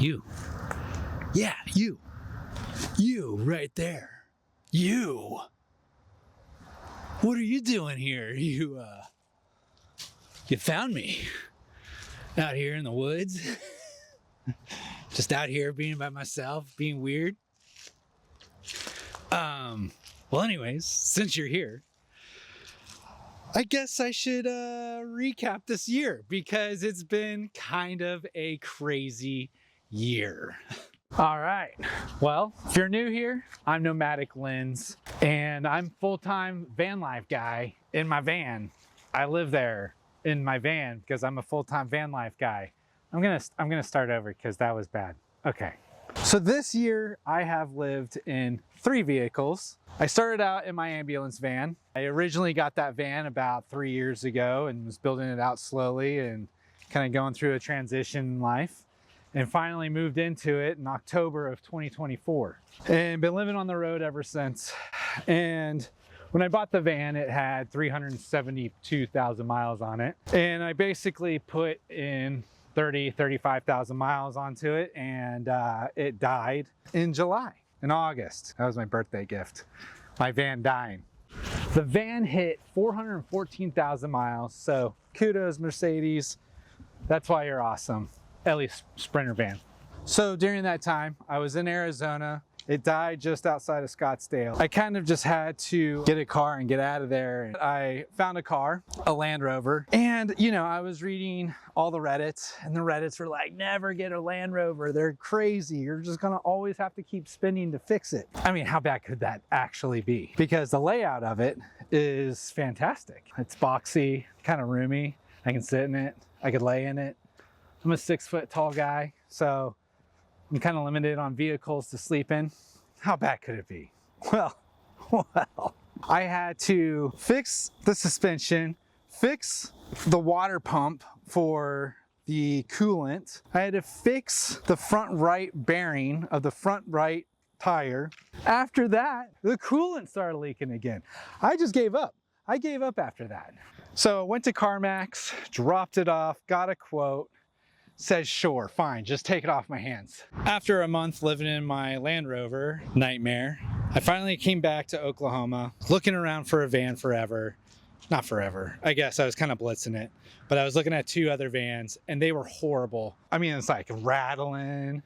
You. Yeah, you. You right there. You. What are you doing here? You found me out here in the woods. Just out here being by myself, being weird. Well, anyways, since you're here, I guess I should recap this year because it's been kind of a crazy year. All right. Well, if you're new here, I'm Nomadic Lens, and I'm full-time van life guy in my van. I live there in my van because I'm a full-time van life guy. I'm gonna start over because that was bad. Okay. So this year I have lived in 3 vehicles. I started out in my ambulance van. I originally got that van about 3 years ago and was building it out slowly and kind of going through a transition in life, and finally moved into it in October of 2024 and been living on the road ever since. And when I bought the van, it had 372,000 miles on it. And I basically put in 35,000 miles onto it, and it died in August. That was my birthday gift, my van dying. The van hit 414,000 miles, so kudos Mercedes, that's why you're awesome, at least Sprinter van. So during that time, I was in Arizona. It died just outside of Scottsdale. I kind of just had to get a car and get out of there. I found a car, a Land Rover, and you know, I was reading all the Reddits, and the Reddits were like, never get a Land Rover, they're crazy, you're just gonna always have to keep spinning to fix it. I mean, how bad could that actually be? Because the layout of it is fantastic. It's boxy, kind of roomy. I can sit in it, I could lay in it. I'm a 6 foot tall guy, so I'm kind of limited on vehicles to sleep in. How bad could it be? Well, I had to fix the suspension, fix the water pump for the coolant. I had to fix the front right bearing of the front right tire. After that, the coolant started leaking again. I just gave up. I gave up after that. So I went to CarMax, dropped it off, got a quote. Says, sure, fine, just take it off my hands. After a month living in my Land Rover nightmare, I finally came back to Oklahoma, looking around for a van forever. Not forever, I guess I was kind of blitzing it, but I was looking at 2 other vans and they were horrible. I mean, it's like rattling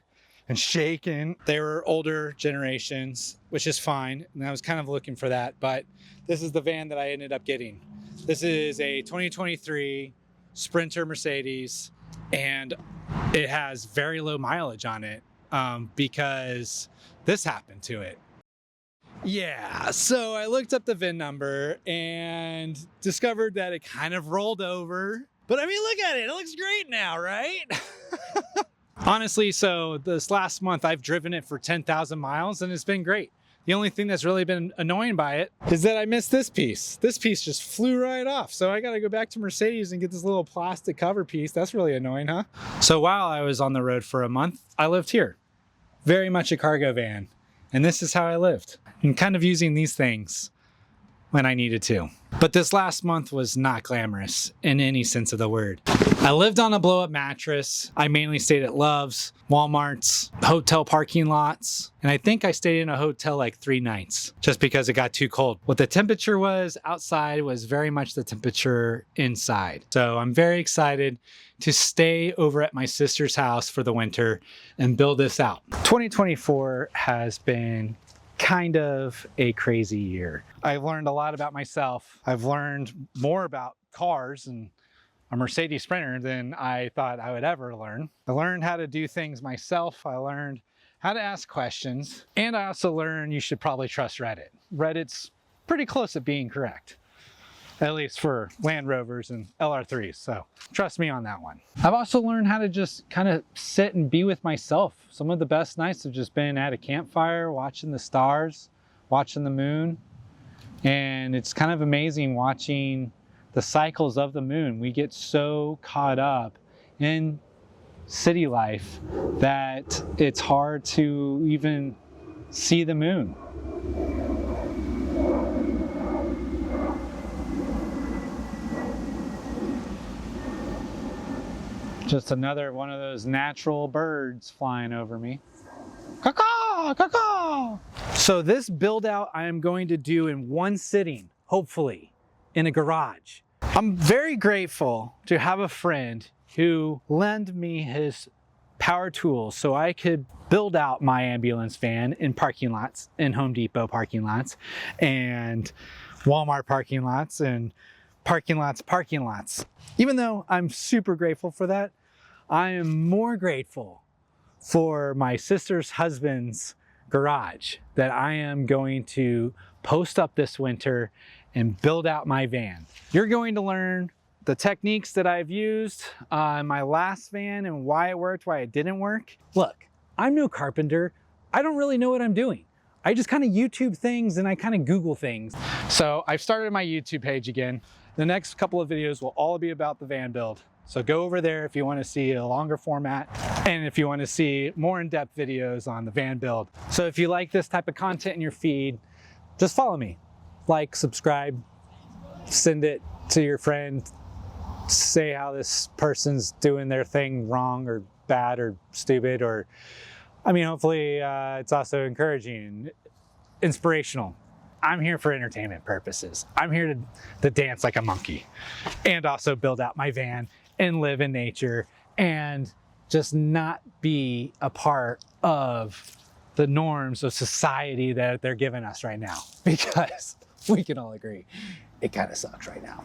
and shaking. They were older generations, which is fine, and I was kind of looking for that, but this is the van that I ended up getting. This is a 2023 Sprinter Mercedes, and it has very low mileage on it because this happened to it. Yeah, so I looked up the VIN number and discovered that it kind of rolled over. But I mean, look at it, it looks great now, right? Honestly, so this last month I've driven it for 10,000 miles and it's been great. The only thing that's really been annoying by it is that I missed this piece. This piece just flew right off. So I got to go back to Mercedes and get this little plastic cover piece. That's really annoying, huh? So while I was on the road for a month, I lived here. Very much a cargo van. And this is how I lived. And kind of using these things when I needed to. But this last month was not glamorous in any sense of the word. I lived on a blow-up mattress. I mainly stayed at Love's, Walmart's, hotel parking lots, and I think I stayed in a hotel like 3 nights just because it got too cold. What the temperature was outside was very much the temperature inside. So I'm very excited to stay over at my sister's house for the winter and build this out. 2024 has been kind of a crazy year. I've learned a lot about myself. I've learned more about cars and a Mercedes Sprinter than I thought I would ever learn. I learned how to do things myself. I learned how to ask questions. And I also learned you should probably trust Reddit. Reddit's pretty close at being correct, at least for Land Rovers and LR3s, so trust me on that one. I've also learned how to just kind of sit and be with myself. Some of the best nights have just been at a campfire, watching the stars, watching the moon, and it's kind of amazing watching the cycles of the moon. We get so caught up in city life that it's hard to even see the moon. Just another one of those natural birds flying over me. Caw-caw, caw-caw. So this build out I am going to do in one sitting, hopefully, in a garage. I'm very grateful to have a friend who lent me his power tools so I could build out my ambulance van in parking lots, in Home Depot parking lots, and Walmart parking lots, and parking lots. Even though I'm super grateful for that, I am more grateful for my sister's husband's garage that I am going to post up this winter and build out my van. You're going to learn the techniques that I've used in my last van and why it worked, why it didn't work. Look, I'm no carpenter. I don't really know what I'm doing. I just kind of YouTube things and I kind of Google things. So I've started my YouTube page again. The next couple of videos will all be about the van build. So go over there if you want to see a longer format and if you want to see more in-depth videos on the van build. So if you like this type of content in your feed, just follow me. Like, subscribe, send it to your friend, say how this person's doing their thing wrong or bad or stupid, or, I mean, hopefully it's also encouraging, inspirational. I'm here for entertainment purposes. I'm here to dance like a monkey and also build out my van and live in nature and just not be a part of the norms of society that they're giving us right now, because we can all agree it kind of sucks right now.